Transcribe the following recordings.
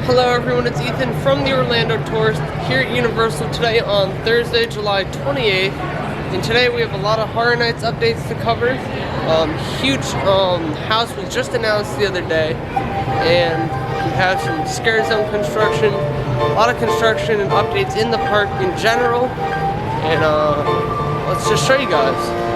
Hello everyone, it's Ethan from the Orlando Tourist here at Universal today on Thursday, July 28th. And today we have a lot of Horror Nights updates to cover. Huge house was just announced the other day, and we have some scare zone construction, a lot of construction and updates in the park in general. And let's just show you guys.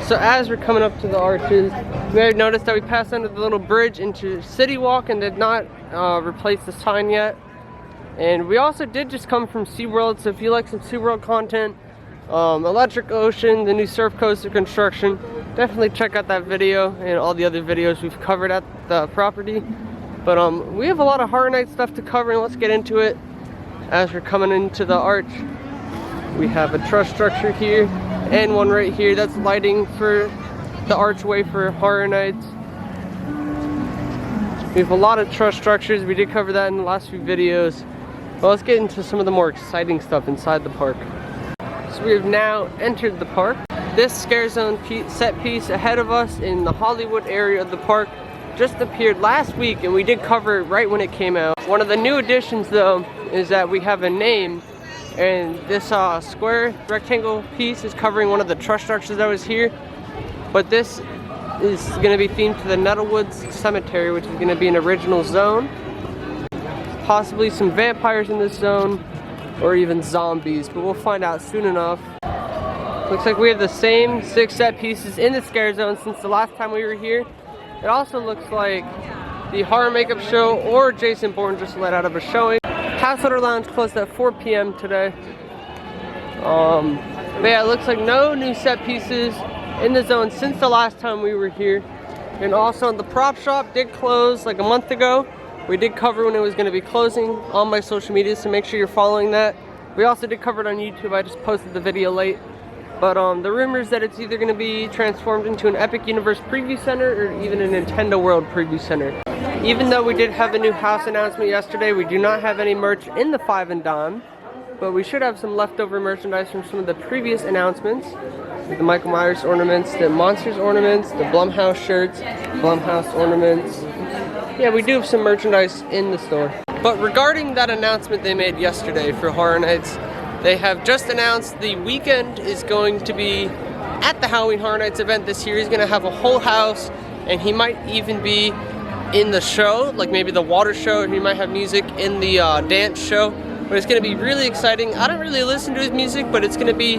So as we're coming up to the arches, you may have noticed that we passed under the little bridge into City Walk and did not replace the sign yet. And we also did just come from SeaWorld, so if you like some SeaWorld content, Electric Ocean, the new surf coaster construction, definitely check out that video and all the other videos we've covered at the property. But we have a lot of Horror Nights stuff to cover, and let's get into it. As we're coming into the arch, we have a truss structure here and one right here that's lighting for the archway for Horror Nights. We have a lot of truss structures. We did cover that in the last few videos. But let's get into some of the more exciting stuff inside the park. So we have now entered the park. This scare zone set piece ahead of us in the Hollywood area of the park just appeared last week, and we did cover it right when it came out. One of the new additions though is that we have a name. And this square rectangle piece is covering one of the truss structures that was here. But this is going to be themed to the Nettlewoods Cemetery, which is going to be an original zone. Possibly some vampires in this zone, or even zombies, but we'll find out soon enough. Looks like we have the same 6 set pieces in the scare zone since the last time we were here. It also looks like the horror makeup show or Jason Bourne just let out of a showing. Passwater Lounge closed at 4 p.m. today. But yeah, it looks like no new set pieces in the zone since the last time we were here. And also the prop shop did close like a month ago. We did cover when it was going to be closing on my social media, so make sure you're following that. We also did cover it on YouTube. I just posted the video late. But the rumors that it's either going to be transformed into an Epic Universe Preview Center or even a Nintendo World Preview Center. Even though we did have a new house announcement yesterday, we do not have any merch in the 5 and Dime, but we should have some leftover merchandise from some of the previous announcements, like the Michael Myers ornaments, the Monsters ornaments, the Blumhouse shirts, Blumhouse ornaments. Yeah, we do have some merchandise in the store. But regarding that announcement they made yesterday for Horror Nights, they have just announced the Weeknd is going to be at the Halloween Horror Nights event this year. He's going to have a whole house, and he might even be in the show, like maybe the water show, and he might have music in the dance show. But it's going to be really exciting. I don't really listen to his music, but it's going to be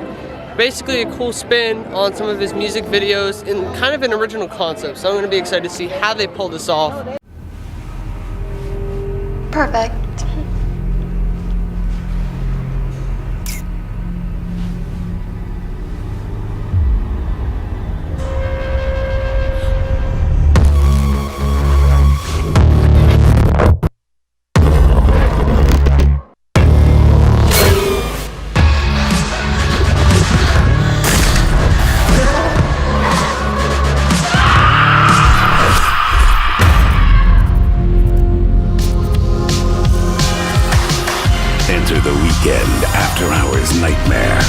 basically a cool spin on some of his music videos in kind of an original concept. So I'm going to be excited to see how they pull this off. Perfect. The Weeknd After Hours Nightmare.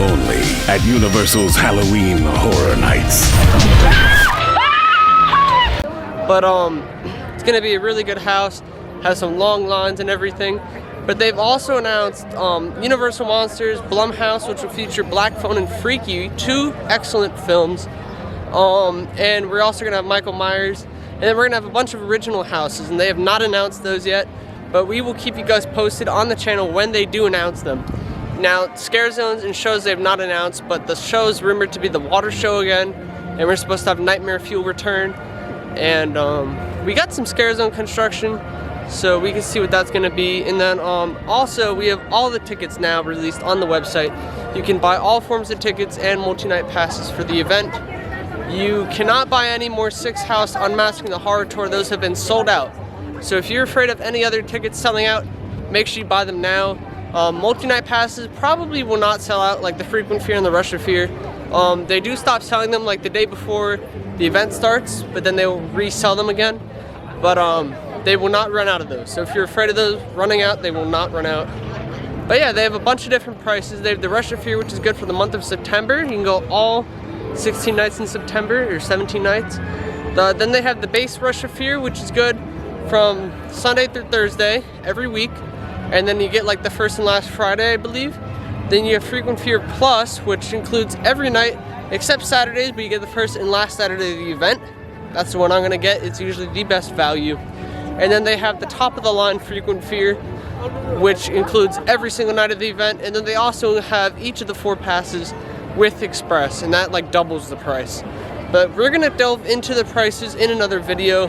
Only at Universal's Halloween Horror Nights. But it's gonna be a really good house. Has some long lines and everything. But they've also announced Universal Monsters, Blumhouse, which will feature Black Phone and Freaky, 2 excellent films. And we're also gonna have Michael Myers. And then we're gonna have a bunch of original houses, and they have not announced those yet. But we will keep you guys posted on the channel when they do announce them. Now, scare zones and shows they have not announced, but the show is rumored to be the water show again, and we're supposed to have Nightmare Fuel return. And we got some scare zone construction, so we can see what that's gonna be. And then also we have all the tickets now released on the website. You can buy all forms of tickets and multi-night passes for the event. You cannot buy any more 6 House Unmasking the Horror Tour. Those have been sold out. So if you're afraid of any other tickets selling out, make sure you buy them now. Multi-night passes probably will not sell out, like the Frequent Fear and the Rush of Fear. They do stop selling them like the day before the event starts, but then they will resell them again. But they will not run out of those. So if you're afraid of those running out, they will not run out. But yeah, they have a bunch of different prices. They have the Rush of Fear, which is good for the month of September. You can go all 16 nights in September, or 17 nights. Then they have the base Rush of Fear, which is good from Sunday through Thursday every week. And then you get like the first and last Friday, I believe. Then you have Frequent Fear Plus, which includes every night except Saturdays, but you get the first and last Saturday of the event. That's the one I'm gonna get. It's usually the best value. And then they have the top of the line Frequent Fear, which includes every single night of the event. And then they also have each of the 4 passes with Express, and that like doubles the price. But we're gonna delve into the prices in another video,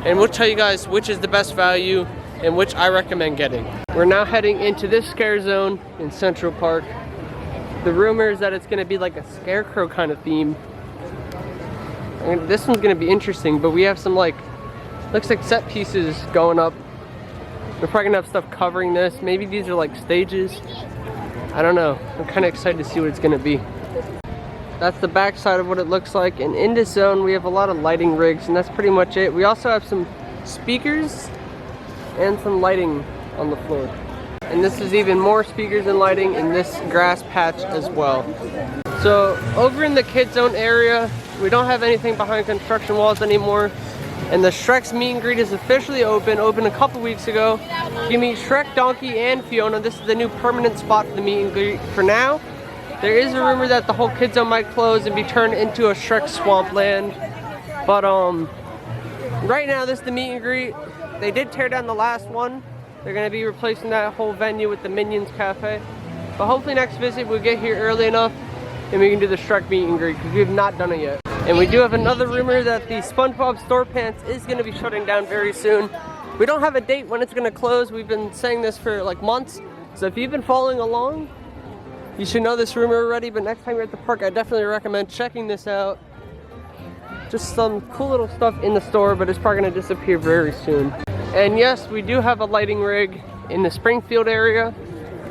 and we'll tell you guys which is the best value and which I recommend getting. We're now heading into this scare zone in Central Park. The rumor is that it's gonna be like a scarecrow kind of theme. And this one's gonna be interesting, but we have some like, looks like set pieces going up. We're probably gonna have stuff covering this. Maybe these are like stages. I don't know. I'm kind of excited to see what it's gonna be. That's the back side of what it looks like. And in this zone, we have a lot of lighting rigs, and that's pretty much it. We also have some speakers and some lighting on the floor. And this is even more speakers and lighting in this grass patch as well. So over in the kids zone area, we don't have anything behind construction walls anymore. And the Shrek's meet and greet is officially opened a couple weeks ago. You can meet Shrek, Donkey, and Fiona. This is the new permanent spot for the meet and greet for now. There is a rumor that the whole kids zone might close and be turned into a Shrek swampland. But right now this is the meet and greet. They did tear down the last one. They're gonna be replacing that whole venue with the Minions Cafe. But hopefully next visit we'll get here early enough and we can do the Shrek meet and greet, because we have not done it yet. And we do have another rumor that the SpongeBob Store Pants is gonna be shutting down very soon. We don't have a date when it's gonna close. We've been saying this for like months. So if you've been following along, you should know this rumor already, but next time you're at the park, I definitely recommend checking this out. Just some cool little stuff in the store, but it's probably gonna disappear very soon. And yes, we do have a lighting rig in the Springfield area.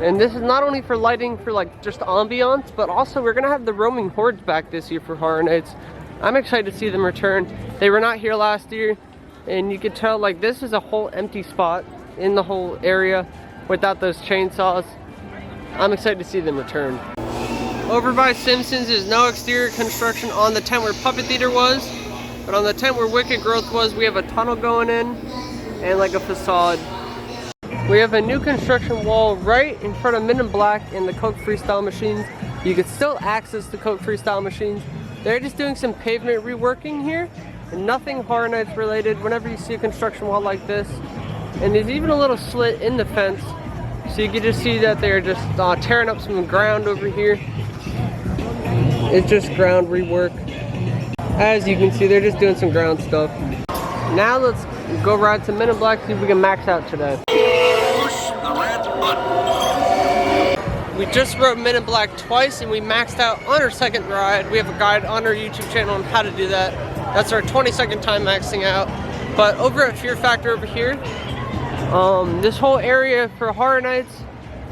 And this is not only for lighting for like just ambiance, but also we're gonna have the roaming hordes back this year for Horror Nights. I'm excited to see them return. They were not here last year, and you could tell like this is a whole empty spot in the whole area without those chainsaws. I'm excited to see them return. Over by Simpsons, there's no exterior construction on the tent where Puppet Theater was, but on the tent where Wicked Growth was, we have a tunnel going in and like a facade. We have a new construction wall right in front of Men in Black and the Coke Freestyle machines. You can still access the Coke Freestyle machines. They're just doing some pavement reworking here, and nothing Horror Nights related. Whenever you see a construction wall like this, and there's even a little slit in the fence, so you can just see that they're just tearing up some ground over here. It's just ground rework. As you can see, they're just doing some ground stuff. Now let's go ride some Men in Black, see if we can max out today. Push the red button. We just rode Men in Black twice and we maxed out on our second ride. We have a guide on our YouTube channel on how to do that. That's our 22nd time maxing out. But over at Fear Factor over here, this whole area for Horror Nights,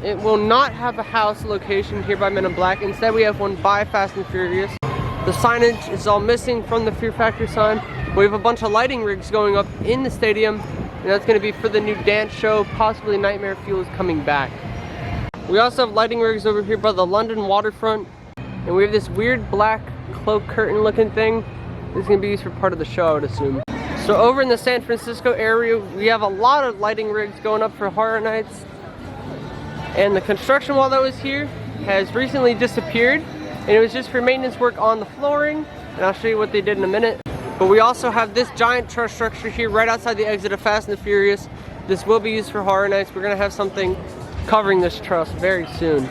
it will not have a house location here by Men in Black. Instead, we have one by Fast and Furious. The signage is all missing from the Fear Factor sign. We have a bunch of lighting rigs going up in the stadium, and that's going to be for the new dance show. Possibly Nightmare Fuel is coming back. We also have lighting rigs over here by the London waterfront, and we have this weird black cloak curtain looking thing. This is going to be used for part of the show, I would assume. So over in the San Francisco area, we have a lot of lighting rigs going up for Horror Nights. And the construction wall that was here has recently disappeared, and it was just for maintenance work on the flooring, and I'll show you what they did in a minute. But we also have this giant truss structure here right outside the exit of Fast and the Furious. This will be used for Horror Nights. We're gonna have something covering this truss very soon.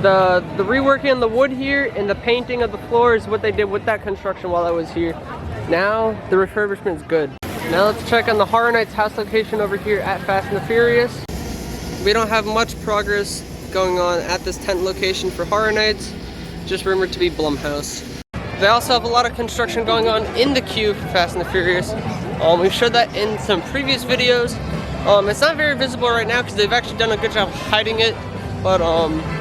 The reworking on the wood here and the painting of the floor is what they did with that construction while I was here. Now the refurbishment is good. Now let's check on the Horror Nights house location over here at Fast and the Furious. We don't have much progress going on at this tent location for Horror Nights, just rumored to be Blumhouse. They also have a lot of construction going on in the queue for Fast and the Furious. We showed that in some previous videos. It's not very visible right now because they've actually done a good job hiding it. But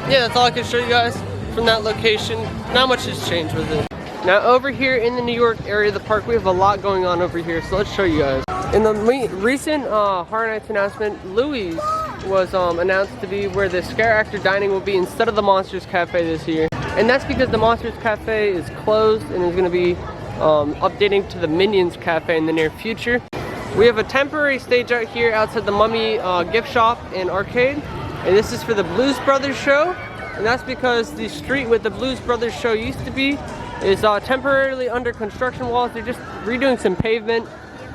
yeah, that's all I can show you guys from that location. Not much has changed with it. Now over here in the New York area of the park, we have a lot going on over here, so let's show you guys. In the recent Horror Nights announcement, Louis was announced to be where the Scare Actor dining will be instead of the Monsters Cafe this year. And that's because the Monsters Cafe is closed and is going to be updating to the Minions Cafe in the near future. We have a temporary stage out here outside the Mummy gift shop and arcade. And this is for the Blues Brothers show. And that's because the street where the Blues Brothers show used to be is temporarily under construction walls. They're just redoing some pavement.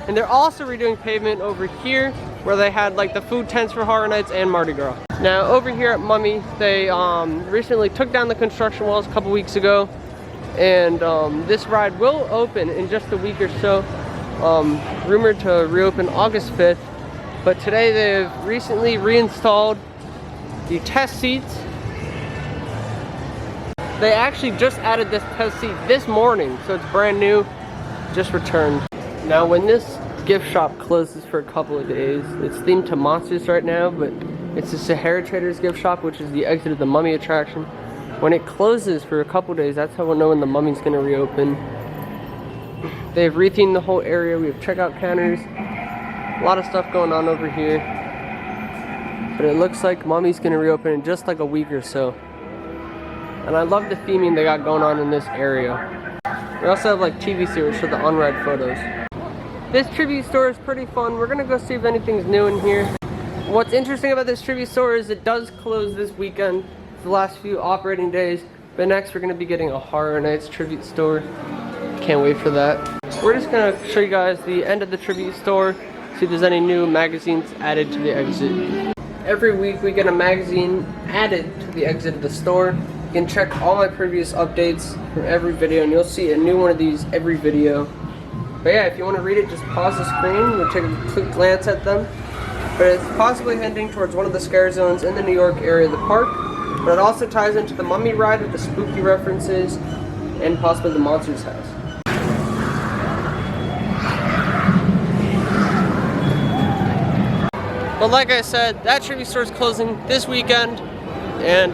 And they're also redoing pavement over here where they had like the food tents for Horror Nights and Mardi Gras. Now over here at Mummy, they recently took down the construction walls a couple weeks ago. And this ride will open in just a week or so. Rumored to reopen August 5th. But today they've recently reinstalled the test seats. They actually just added this test seat this morning, so it's brand new, just returned. Now when this gift shop closes for a couple of days, it's themed to monsters right now, but it's the Sahara Traders gift shop, which is the exit of the Mummy attraction. When it closes for a couple of days, that's how we'll know when the Mummy's gonna reopen. They've rethemed the whole area. We have checkout counters, a lot of stuff going on over here. But it looks like Mummy's gonna reopen in just like a week or so. And I love the theming they got going on in this area. We also have like TV series for the unread photos. This tribute store is pretty fun. We're gonna go see if anything's new in here. What's interesting about this tribute store is it does close this weekend, the last few operating days. But next we're gonna be getting a Horror Nights tribute store. Can't wait for that. We're just gonna show you guys the end of the tribute store, see if there's any new magazines added to the exit. Every week we get a magazine added to the exit of the store. You can check all my previous updates from every video and you'll see a new one of these every video. But yeah, if you want to read it, just pause the screen. We'll take a quick glance at them. But it's possibly heading towards one of the scare zones in the New York area of the park. But it also ties into the Mummy ride with the spooky references and possibly the Monsters house. But like I said, that tribute store is closing this weekend. And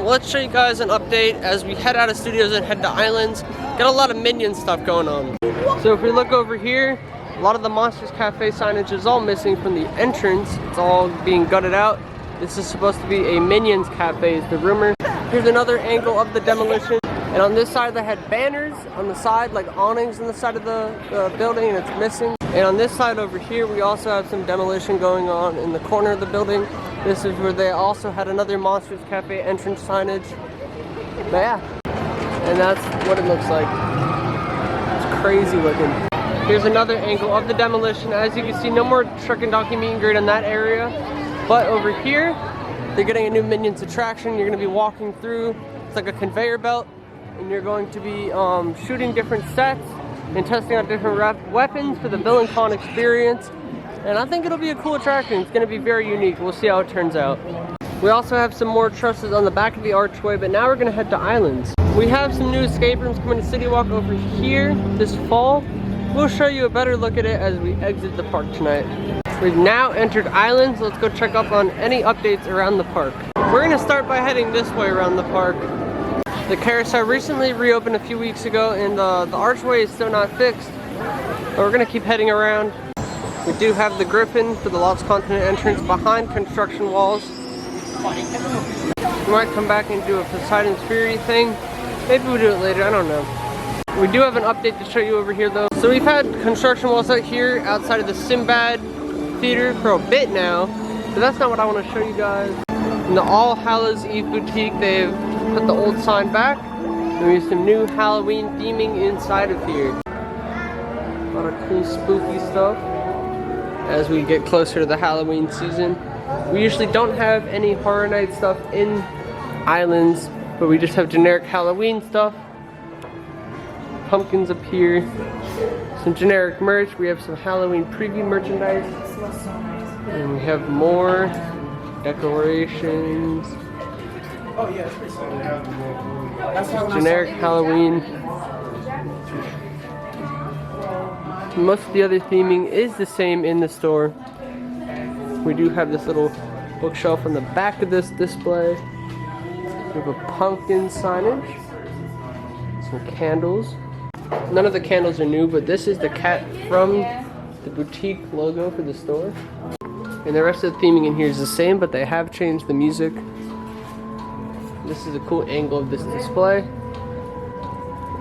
let's show you guys an update as we head out of studios and head to Islands. Got a lot of Minion stuff going on. So if we look over here, a lot of the Monsters Cafe signage is all missing from the entrance. It's all being gutted out. This is supposed to be a Minions Cafe is the rumor. Here's another angle of the demolition. And on this side they had banners on the side, like awnings on the side of the building, and it's missing. And on this side over here we also have some demolition going on in the corner of the building. This is where they also had another Monsters Cafe entrance signage. But yeah, and that's what it looks like. It's crazy looking. Here's another angle of the demolition. As you can see, no more Truck and Donkey meet and greet in that area. But over here, they're getting a new Minions attraction. You're gonna be walking through, it's like a conveyor belt, and you're going to be shooting different sets and testing out different weapons for the Villain Con experience. And I think it'll be a cool attraction. It's gonna be very unique. We'll see how it turns out. We also have some more trusses on the back of the archway, but now we're gonna head to Islands. We have some new escape rooms coming to City Walk over here this fall. We'll show you a better look at it as we exit the park tonight. We've now entered Islands. Let's go check up on any updates around the park. We're gonna start by heading this way around the park. The carousel recently reopened a few weeks ago and the archway is still not fixed. But we're gonna keep heading around. We do have the Griffin for the Lost Continent entrance behind construction walls. We might come back and do a Poseidon's Fury thing. Maybe we'll do it later, I don't know. We do have an update to show you over here though. So we've had construction walls out here outside of the Sinbad Theater for a bit now. But that's not what I want to show you guys. In the All Hallows Eve Boutique, they've put the old sign back. And we have some new Halloween theming inside of here. A lot of cool spooky stuff as we get closer to the Halloween season. We usually don't have any Horror Night stuff in Islands, but we just have generic Halloween stuff. Pumpkins up here, some generic merch. We have some Halloween preview merchandise, and we have more decorations. Oh yeah, it's pretty simple. Generic Halloween. Most of the other theming is the same in the store. We do have this little bookshelf on the back of this display. We have a pumpkin signage, some candles. None of the candles are new, but this is the cat from the boutique logo for the store. And the rest of the theming in here is the same, but they have changed the music. This is a cool angle of this display.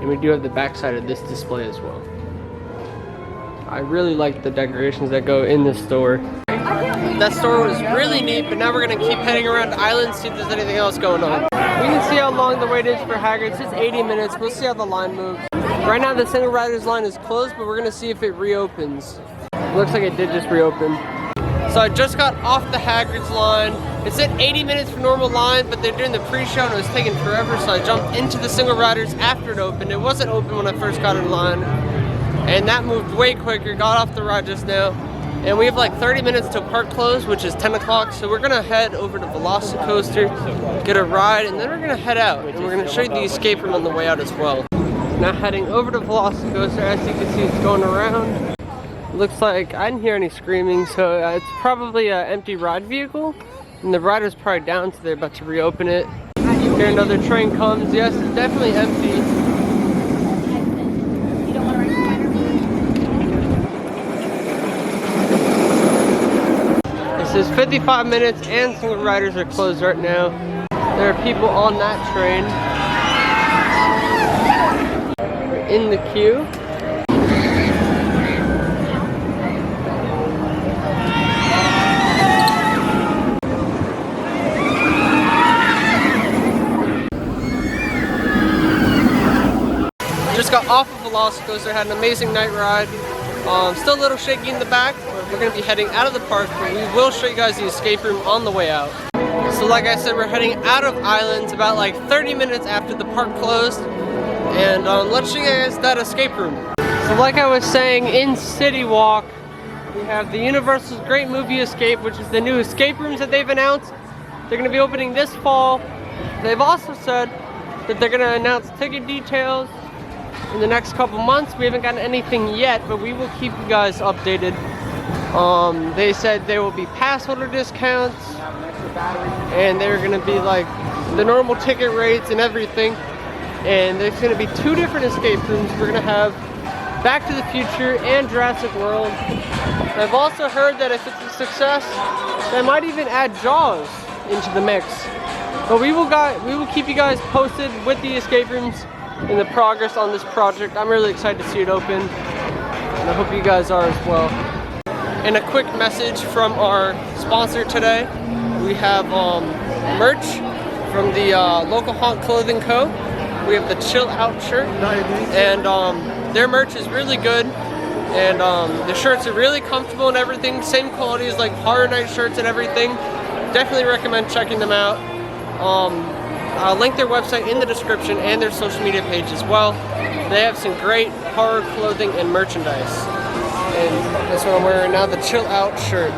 And we do have the back side of this display as well. I really like the decorations that go in this store. That store was really neat, but now we're gonna keep heading around the island, see if there's anything else going on. We can see how long the wait is for Hagrid's. It's 80 minutes. We'll see how the line moves. Right now the single riders line is closed, but we're gonna see if it reopens. Looks like it did just reopen. So I just got off the Hagrid's line. It said 80 minutes for normal line, but they're doing the pre-show and it was taking forever, so I jumped into the single riders after it opened. It wasn't open when I first got in line, and that moved way quicker. Got off the ride just now, and we have like 30 minutes till park close, which is 10 o'clock, so we're gonna head over to Velocicoaster, get a ride, and then we're gonna head out, and we're gonna show you the escape room on the way out as well. Now heading over to Velocicoaster. As you can see, it's going around. Looks like I didn't hear any screaming, so it's probably an empty ride vehicle, and the rider's probably down, so they're about to reopen it. Here another train comes. Yes, it's definitely empty. It says 55 minutes and single riders are closed right now. There are people on that train. We're in the queue. Just got off of Velocicoaster, had an amazing night ride. Still a little shaky in the back. We're going to be heading out of the park, but we will show you guys the escape room on the way out. So like I said, we're heading out of Islands about like 30 minutes after the park closed. And let's show you guys that escape room. So like I was saying, in City Walk, we have the Universal's Great Movie Escape, which is the new escape rooms that they've announced. They're going to be opening this fall. They've also said that they're going to announce ticket details in the next couple months. We haven't gotten anything yet, but we will keep you guys updated. They said there will be pass holder discounts, and they're going to be like the normal ticket rates and everything. And there's going to be 2 different escape rooms. We're going to have Back to the Future and Jurassic World. I've also heard that if it's a success, they might even add Jaws into the mix. But we will keep you guys posted with the escape rooms and the progress on this project. I'm really excited to see it open, and I hope you guys are as well. And a quick message from our sponsor today. We have merch from the local Haunt Clothing Co. We have the Chill Out shirt, and their merch is really good, and the shirts are really comfortable and everything. Same quality as like Horror Night shirts and everything. Definitely recommend checking them out. I'll link their website in the description and their social media page as well. They have some great horror clothing and merchandise. And that's what I'm wearing now, the Chill Out shirt.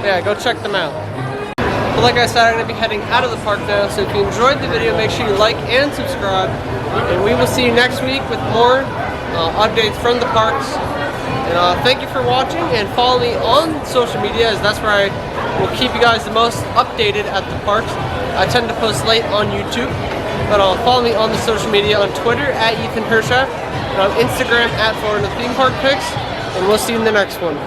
Yeah, go check them out. But like I said, I'm going to be heading out of the park now, so if you enjoyed the video, make sure you like and subscribe. And we will see you next week with more updates from the parks. And thank you for watching, and follow me on social media, as that's where I will keep you guys the most updated at the parks. I tend to post late on YouTube, but follow me on the social media on Twitter @EthanHershaft, and on Instagram @FloridaThemeParkPics, and we'll see you in the next one.